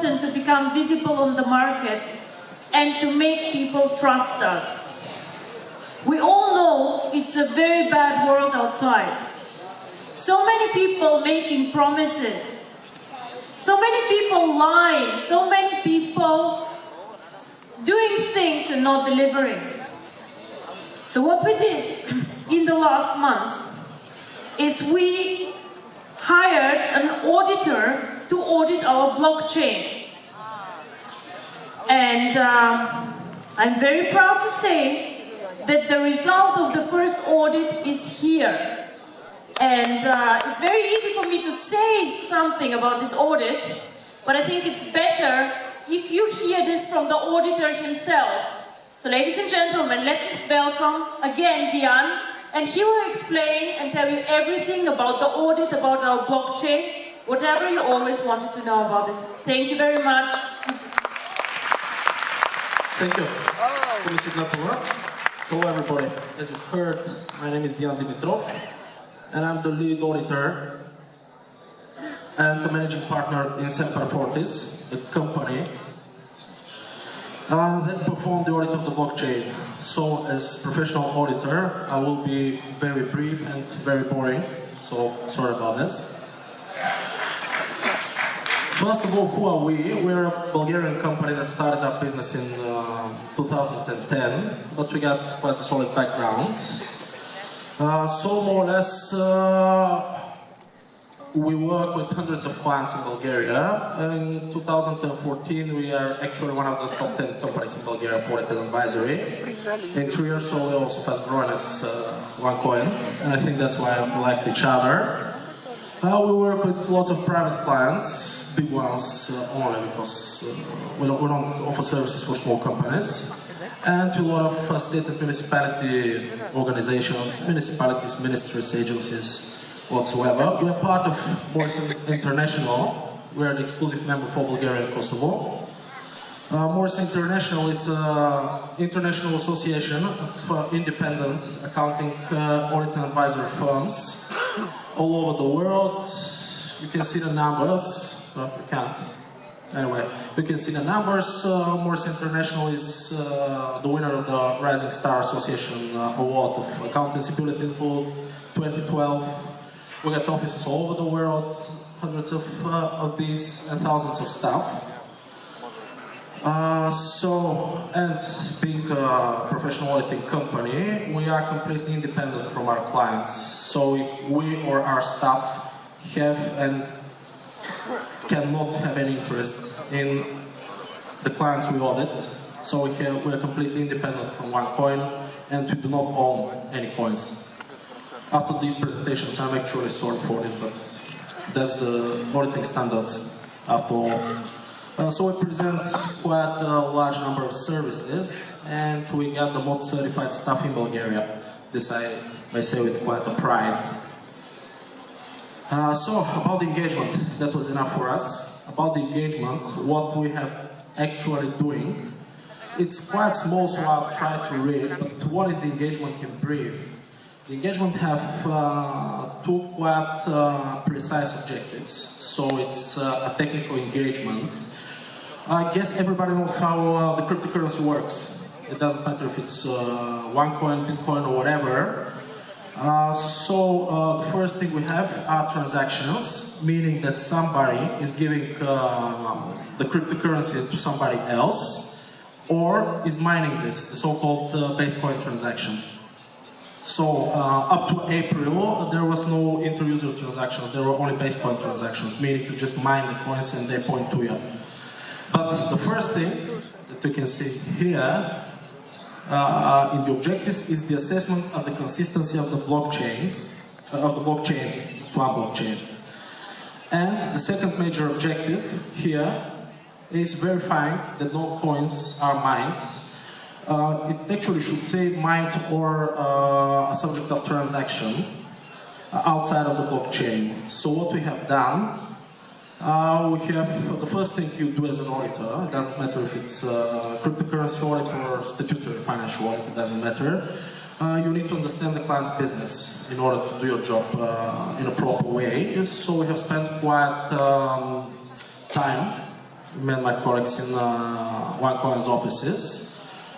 important to become visible on the market and to make people trust us. We all know it's a very bad world outside. So many people making promises, so many people lying, so many people doing things and not delivering. So what we did in the last months is we hired an auditor to audit our blockchain. And I'm very proud to say that the result of the first audit is here. And it's very easy for me to say something about this audit, but I think it's better if you hear this from the auditor himself. So ladies and gentlemen, let's welcome again Dian, and he will explain and tell you everything about the audit, about our blockchain, whatever you always wanted to know about this. Thank you very much. Thank you. Hello everybody. As you heard, my name is Dian Dimitrov, and I'm the lead auditor and the managing partner in Semper Fortis, the company that performed the audit of the blockchain. So, as professional auditor, I will be very brief and very boring, so sorry about this. First of all, who are we? We're a Bulgarian company that started our business in 2010, but we got quite a solid background. So more or less, we work with hundreds of clients in Bulgaria. In 2014, we are actually one of the top 10 companies in Bulgaria for Audit advisory. In 3 years, so we also fast growing as OneCoin, and I think that's why we like each other. We work with lots of private clients. Big ones only, because we don't offer services for small companies, and to a lot of state and municipality organizations, municipalities, ministries, agencies, whatsoever. We are part of Morison International. We are an exclusive member for Bulgaria and Kosovo. Morison International, it's an international association of independent accounting, audit and advisory firms all over the world. You can see the numbers. No, we can't. Anyway, we can see the numbers. Morison International is the winner of the Rising Star Association Award of Accountancy Bulletin for 2012. We got offices all over the world, hundreds of these, and thousands of staff. And being a professional auditing company, we are completely independent from our clients. So if we or our staff have and cannot have any interest in the clients we audit, so we are completely independent from OneCoin, and we do not own any coins. After these presentations, I'm actually sorry for this, but that's the auditing standards after all. So we present quite a large number of services, and we got the most certified staff in Bulgaria. This I say with quite a pride. So, about the engagement, that was enough for us. About the engagement, what we have actually doing, it's quite small, so I'll try to read, but what is the engagement in brief? The engagement have two quite precise objectives. So it's a technical engagement. I guess everybody knows how the cryptocurrency works. It doesn't matter if it's OneCoin, Bitcoin, or whatever. The first thing we have are transactions, meaning that somebody is giving the cryptocurrency to somebody else, or is mining this, the so-called base coin transaction. So up to April, there was no inter-user transactions, there were only base coin transactions, meaning you just mine the coins and they point to you. But the first thing that you can see here in the objectives is the assessment of the consistency of the blockchain, just one blockchain. And the second major objective here is verifying that no coins are mined. It actually should say mined or a subject of transaction outside of the blockchain. So what we have done, we have the first thing you do as an auditor. It doesn't matter if it's cryptocurrency audit or statutory financial audit, it doesn't matter. You need to understand the client's business in order to do your job in a proper way. So we have spent quite time me and my colleagues in OneCoin's offices.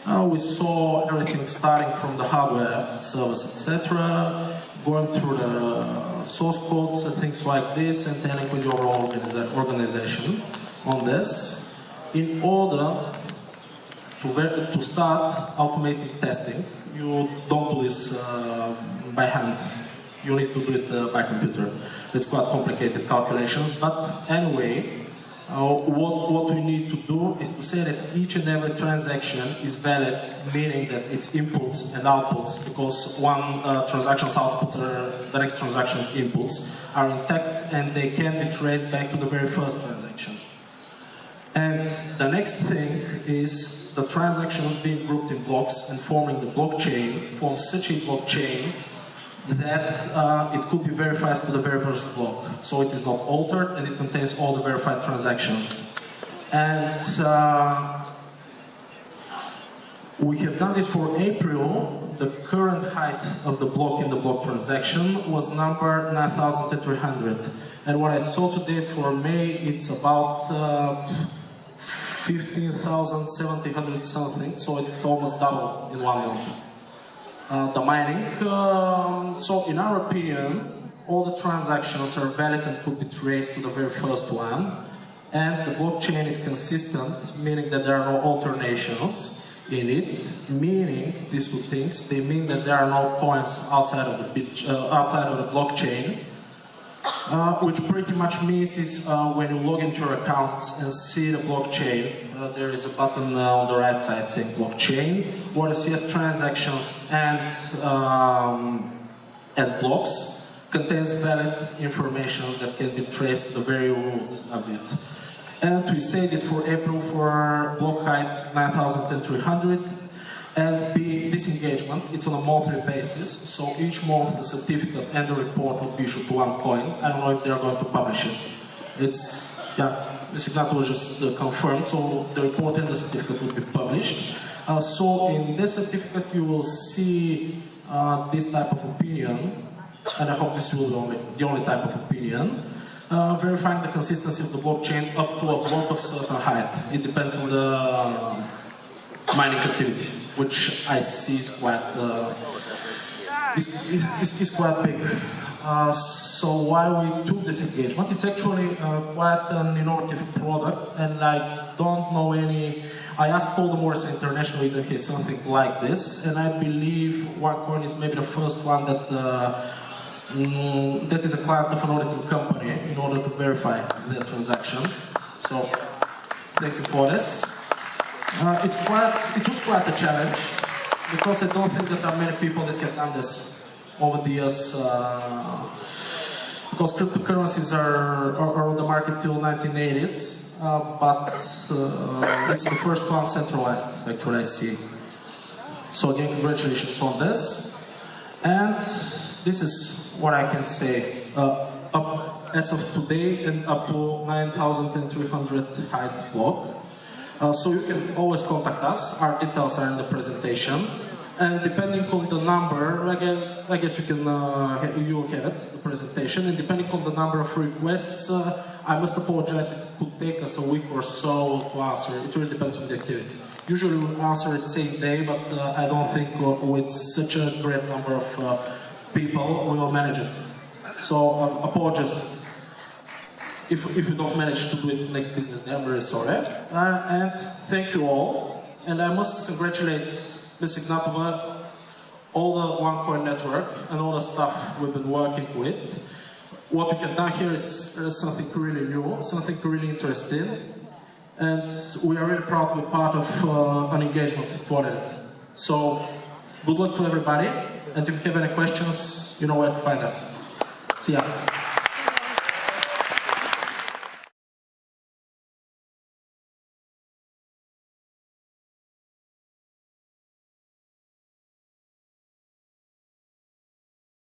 We saw everything starting from the hardware, service, etc., going through the source codes and things like this, and telling with your overall organization on this, in order to start automating testing. You don't do this by hand. You need to do it by computer. It's quite complicated calculations, but anyway, what we need to do is to say that each and every transaction is valid, meaning that its inputs and outputs, because one transaction's output, the next transaction's inputs are intact and they can be traced back to the very first transaction. And the next thing is the transactions being grouped in blocks and forming the blockchain, forms such a blockchain that it could be verified to the very first block. So it is not altered and it contains all the verified transactions. And we have done this for April. The current height of the block in the block transaction was number 9,300. And what I saw today for May, it's about 15,700 something, so it's almost double in 1 month. The mining. So in our opinion, all the transactions are valid and could be traced to the very first one. And the blockchain is consistent, meaning that there are no alternations in it. Meaning, these two things, they mean that there are no coins outside of the blockchain. Which pretty much means is when you log into your accounts and see the blockchain, there is a button on the right side saying blockchain, where you see as transactions and as blocks, contains valid information that can be traced to the very root of it. And we say this for April for block height 9,300. And this engagement, it's on a monthly basis, so each month the certificate and the report will be issued to OneCoin. I don't know if they are going to publish it. It's, yeah, the certificate was just confirmed, so the report and the certificate will be published. So in this certificate you will see this type of opinion, and I hope this will be the only type of opinion, verifying the consistency of the blockchain up to a block of certain height. It depends on the mining activity, which I see is quite quite big. So why we took this engagement? It's actually quite an innovative product, and I don't know any. I asked all the Morison International if they have something like this, and I believe OneCoin is maybe the first one that that is a client of an auditing company in order to verify the transaction. So thank you for this. It was quite a challenge, because I don't think that there are many people that have done this over the years, because cryptocurrencies are on the market till 1980s, but it's the first one centralized, actually, I see. So again, congratulations on this. And this is what I can say. As of today and up to 9,300 height block. So you can always contact us. Our details are in the presentation, and depending on the number, I guess you can you will have it, the presentation. And depending on the number of requests, I must apologize. It could take us a week or so to answer. It really depends on the activity. Usually we answer it same day, but I don't think with such a great number of people we will manage it. So apologies. If you don't manage to do it next business day, I'm very sorry. And thank you all. And I must congratulate Ms. Ignatova, all the OneCoin network, and all the staff we've been working with. What we have done here is something really new, something really interesting. And we are really proud to be part of an engagement to Audit. So, good luck to everybody. And if you have any questions, you know where to find us. See ya.